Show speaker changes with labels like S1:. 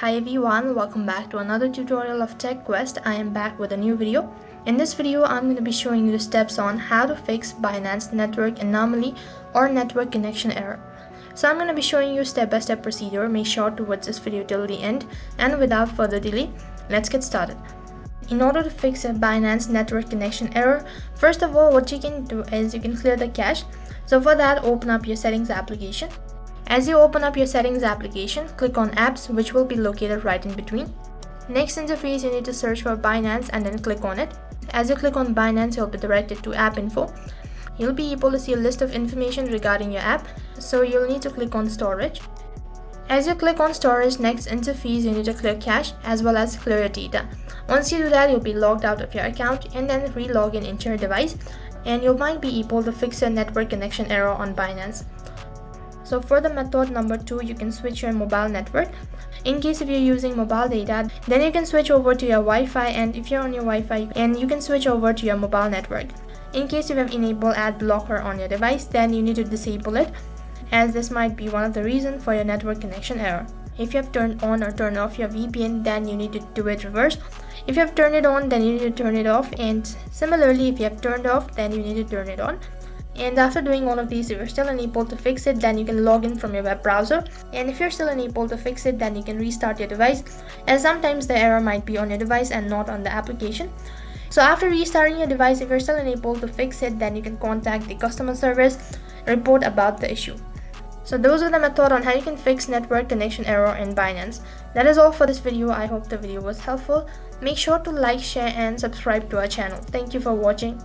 S1: Hi everyone, welcome back to another tutorial of TechQuest. I am back with a new video. In this video, I'm going to be showing you the steps on how to fix Binance network anomaly or network connection error. So I'm going to be showing you step-by-step procedure. Make sure to watch this video till the end, and without further delay, let's get started. In order to fix a Binance network connection error, first of all, what you can do is you can clear the cache. So for that, open up your settings application. As you open up your settings application, click on apps, which will be located right in between. Next interface, you need to search for Binance and then click on it. As you click on Binance, you'll be directed to app info. You'll be able to see a list of information regarding your app, so you'll need to click on storage. As you click on storage, next interface, you need to clear cache as well as clear your data. Once you do that, you'll be logged out of your account and then re-log in into your device, and you might be able to fix your network connection error on Binance. So for the method number 2, you can switch your mobile network. In case if you're using mobile data, then you can switch over to your Wi-Fi, and if you're on your Wi-Fi, and you can switch over to your mobile network. In case you have enabled ad blocker on your device, then you need to disable it, as this might be one of the reasons for your network connection error. If you have turned on or turned off your VPN, then you need to do it reverse. If you have turned it on, then you need to turn it off, and similarly, if you have turned off, then you need to turn it on. And after doing all of these, if you're still unable to fix it, then you can log in from your web browser. And if you're still unable to fix it, then you can restart your device, as sometimes the error might be on your device and not on the application. So after restarting your device, if you're still unable to fix it, then you can contact the customer service, report about the issue. So those are the method on how you can fix network connection error in Binance. That is all for this video. I hope the video was helpful. Make sure to like, share and subscribe to our channel. Thank you for watching.